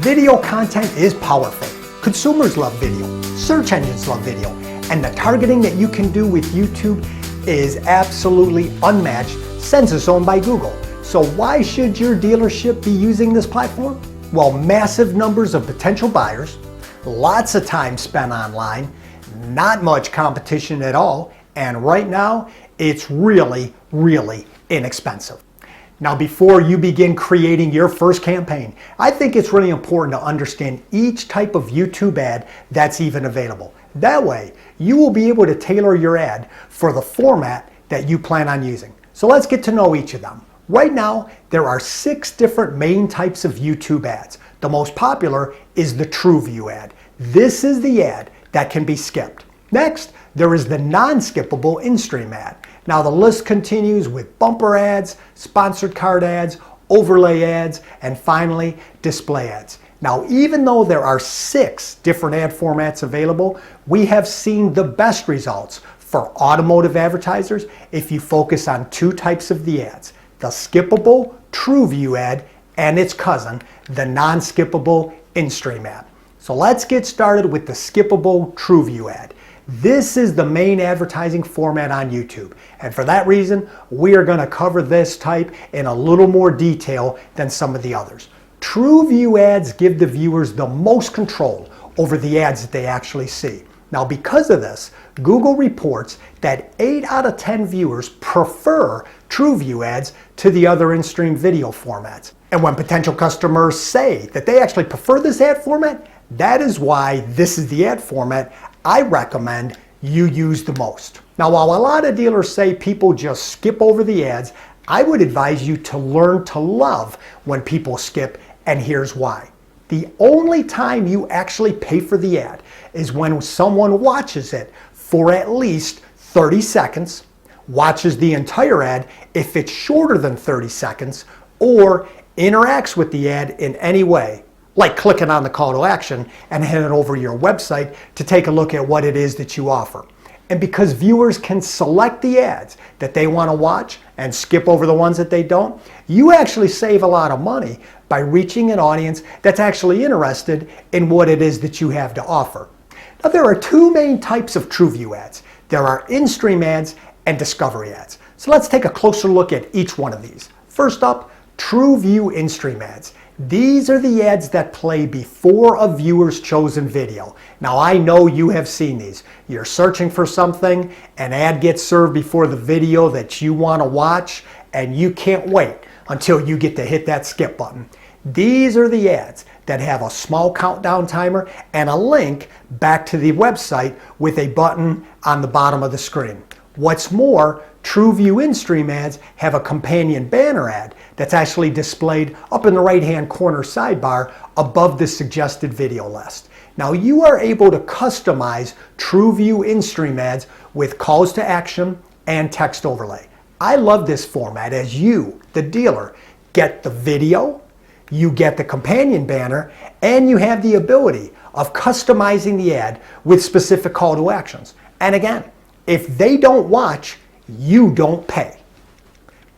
Video content is powerful. Consumers love video, search engines love video, and the targeting that you can do with YouTube is absolutely unmatched since it's owned by Google. So why should your dealership be using this platform? Well, massive numbers of potential buyers, lots of time spent online, not much competition at all, and right now it's really, really inexpensive. Now, before you begin creating your first campaign, I think it's really important to understand each type of YouTube ad that's even available. That way, you will be able to tailor your ad for the format that you plan on using. So let's get to know each of them. Right now, there are 6 different main types of YouTube ads. The most popular is the TrueView ad. This is the ad that can be skipped. Next, there is the non-skippable in-stream ad. Now the list continues with bumper ads, sponsored card ads, overlay ads, and finally, display ads. Now, even though there are 6 different ad formats available, we have seen the best results for automotive advertisers if you focus on 2 types of the ads: the skippable TrueView ad and its cousin, the non-skippable in-stream ad. So let's get started with the skippable TrueView ad. This is the main advertising format on YouTube, and for that reason, we are going to cover this type in a little more detail than some of the others. TrueView ads give the viewers the most control over the ads that they actually see. Now, because of this, Google reports that 8 out of 10 viewers prefer TrueView ads to the other in-stream video formats. And when potential customers say that they actually prefer this ad format, that is why this is the ad format I recommend you use the most. Now, while a lot of dealers say people just skip over the ads, I would advise you to learn to love when people skip, and here's why. The only time you actually pay for the ad is when someone watches it for at least 30 seconds, watches the entire ad if it's shorter than 30 seconds, or interacts with the ad in any way, like clicking on the call to action and heading over to your website to take a look at what it is that you offer. And because viewers can select the ads that they want to watch and skip over the ones that they don't, you actually save a lot of money by reaching an audience that's actually interested in what it is that you have to offer. Now, there are 2 main types of TrueView ads. There are in-stream ads and discovery ads. So let's take a closer look at each one of these. First up, TrueView in-stream ads. These are the ads that play before a viewer's chosen video. Now, I know you have seen these. You're searching for something, an ad gets served before the video that you want to watch, and you can't wait until you get to hit that skip button. These are the ads that have a small countdown timer and a link back to the website with a button on the bottom of the screen. What's more, TrueView in-stream ads have a companion banner ad that's actually displayed up in the right-hand corner sidebar above the suggested video list. Now, you are able to customize TrueView in-stream ads with calls to action and text overlay. I love this format as you, the dealer, get the video, you get the companion banner, and you have the ability of customizing the ad with specific call to actions. And again, if they don't watch, you don't pay.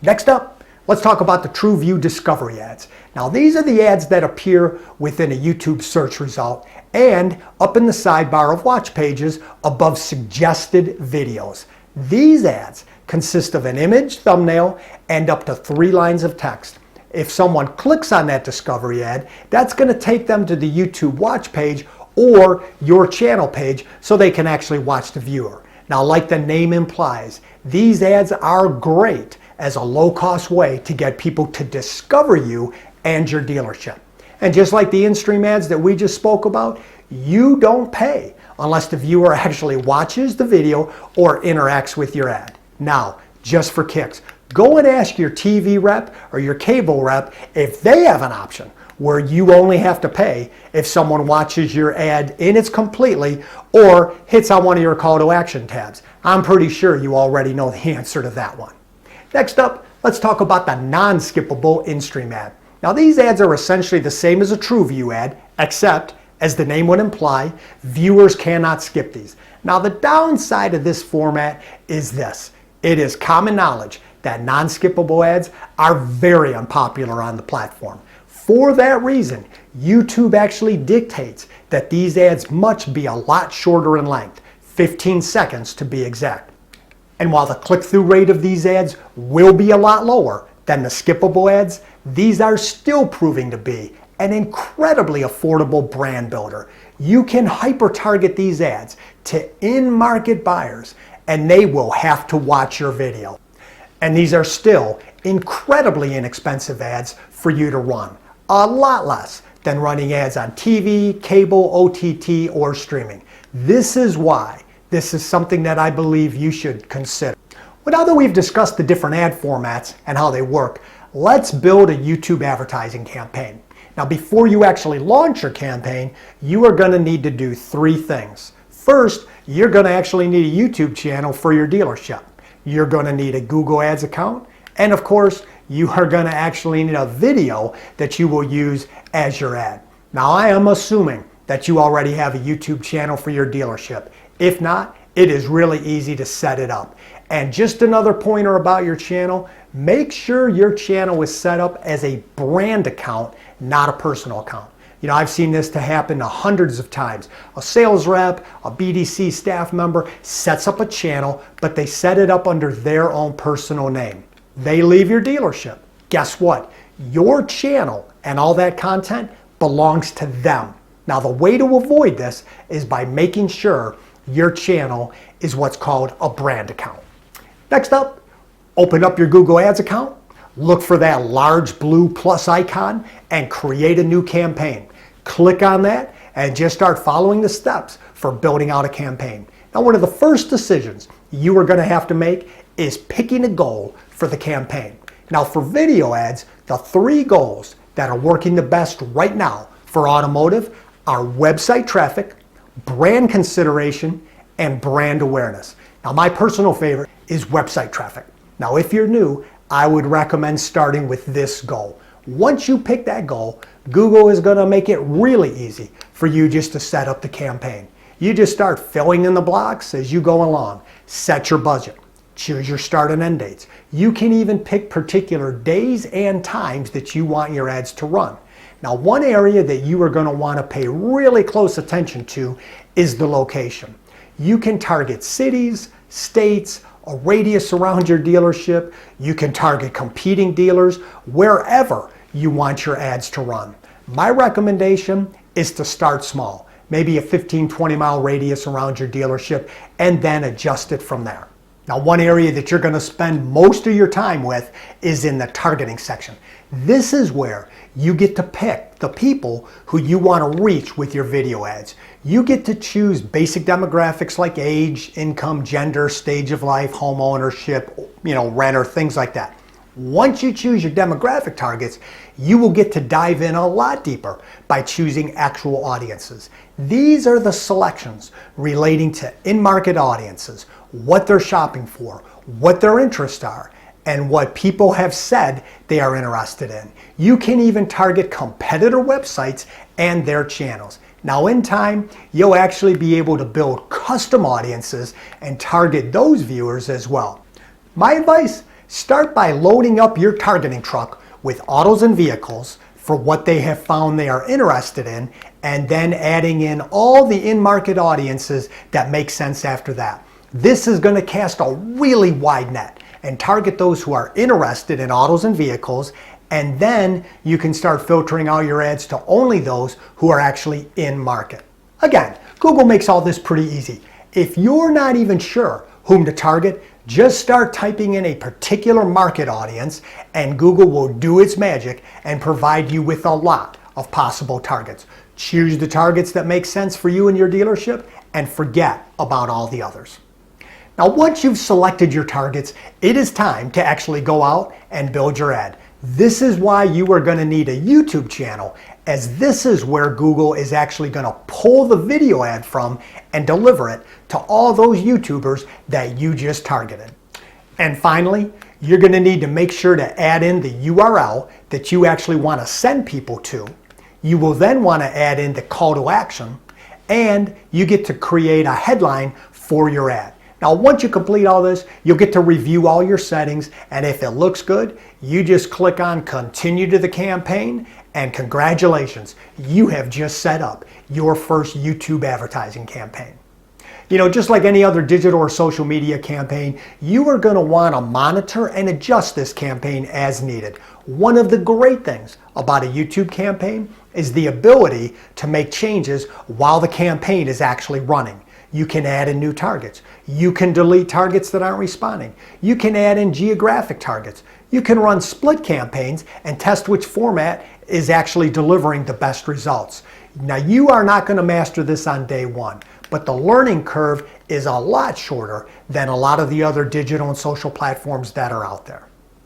Next up, let's talk about the TrueView discovery ads. Now, these are the ads that appear within a YouTube search result and up in the sidebar of watch pages above suggested videos. These ads consist of an image, thumbnail, and up to 3 lines of text. If someone clicks on that discovery ad, that's going to take them to the YouTube watch page or your channel page so they can actually watch the viewer. Now, like the name implies, these ads are great as a low-cost way to get people to discover you and your dealership. And just like the in-stream ads that we just spoke about, you don't pay unless the viewer actually watches the video or interacts with your ad. Now, just for kicks, go and ask your TV rep or your cable rep if they have an option where you only have to pay if someone watches your ad in its completely or hits on one of your call to action tabs. I'm pretty sure you already know the answer to that one. Next up, let's talk about the non-skippable in-stream ad. Now, these ads are essentially the same as a TrueView ad, except, as the name would imply, viewers cannot skip these. Now, the downside of this format is this. It is common knowledge that non-skippable ads are very unpopular on the platform. For that reason, YouTube actually dictates that these ads must be a lot shorter in length, 15 seconds to be exact. And while the click-through rate of these ads will be a lot lower than the skippable ads, these are still proving to be an incredibly affordable brand builder. You can hyper-target these ads to in-market buyers, and they will have to watch your video. And these are still incredibly inexpensive ads for you to run. A lot less than running ads on TV, cable, OTT, or streaming. This is why this is something that I believe you should consider. Well, now that we've discussed the different ad formats and how they work, let's build a YouTube advertising campaign. Now, before you actually launch your campaign, you are going to need to do 3 things. First, you're going to actually need a YouTube channel for your dealership. You're going to need a Google Ads account, and of course, you are going to actually need a video that you will use as your ad. Now, I am assuming that you already have a YouTube channel for your dealership. If not, it is really easy to set it up. And just another pointer about your channel, make sure your channel is set up as a brand account, not a personal account. You know, I've seen this to happen hundreds of times. A sales rep, a BDC staff member sets up a channel, but they set it up under their own personal name. They leave your dealership. Guess what? Your channel and all that content belongs to them. Now, the way to avoid this is by making sure your channel is what's called a brand account. Next up, open up your Google Ads account, look for that large blue plus icon, and create a new campaign. Click on that and just start following the steps for building out a campaign. Now, one of the first decisions you are going to have to make is picking a goal for the campaign. Now, for video ads, the 3 goals that are working the best right now for automotive are website traffic, brand consideration, and brand awareness. Now, my personal favorite is website traffic. Now, if you're new, I would recommend starting with this goal. Once you pick that goal, Google is going to make it really easy for you just to set up the campaign. You just start filling in the blocks as you go along. Set your budget. Choose your start and end dates. You can even pick particular days and times that you want your ads to run. Now, one area that you are going to want to pay really close attention to is the location. You can target cities, states, a radius around your dealership. You can target competing dealers wherever you want your ads to run. My recommendation is to start small, maybe a 15-20 mile radius around your dealership, and then adjust it from there. Now, one area that you're going to spend most of your time with is in the targeting section. This is where you get to pick the people who you want to reach with your video ads. You get to choose basic demographics like age, income, gender, stage of life, home ownership, renter, things like that. Once you choose your demographic targets, you will get to dive in a lot deeper by choosing actual audiences. These are the selections relating to in-market audiences, what they're shopping for, what their interests are, and what people have said they are interested in. You can even target competitor websites and their channels. Now, in time, you'll actually be able to build custom audiences and target those viewers as well. My advice, start by loading up your targeting truck with autos and vehicles for what they have found they are interested in, and then adding in all the in-market audiences that make sense after that. This is going to cast a really wide net and target those who are interested in autos and vehicles, and then you can start filtering out your ads to only those who are actually in market. Again, Google makes all this pretty easy. If you're not even sure whom to target, just start typing in a particular market audience and Google will do its magic and provide you with a lot of possible targets. Choose the targets that make sense for you and your dealership and forget about all the others. Now, once you've selected your targets, it is time to actually go out and build your ad. This is why you are going to need a YouTube channel, as this is where Google is actually going to pull the video ad from and deliver it to all those YouTubers that you just targeted. And finally, you're going to need to make sure to add in the URL that you actually want to send people to. You will then want to add in the call to action, and you get to create a headline for your ad. Now, once you complete all this, you'll get to review all your settings, and if it looks good, you just click on Continue to the Campaign, and congratulations, you have just set up your first YouTube advertising campaign. You know, just like any other digital or social media campaign, you are going to want to monitor and adjust this campaign as needed. One of the great things about a YouTube campaign is the ability to make changes while the campaign is actually running. You can add in new targets. You can delete targets that aren't responding. You can add in geographic targets. You can run split campaigns and test which format is actually delivering the best results. Now, you are not going to master this on day one, but the learning curve is a lot shorter than a lot of the other digital and social platforms that are out there.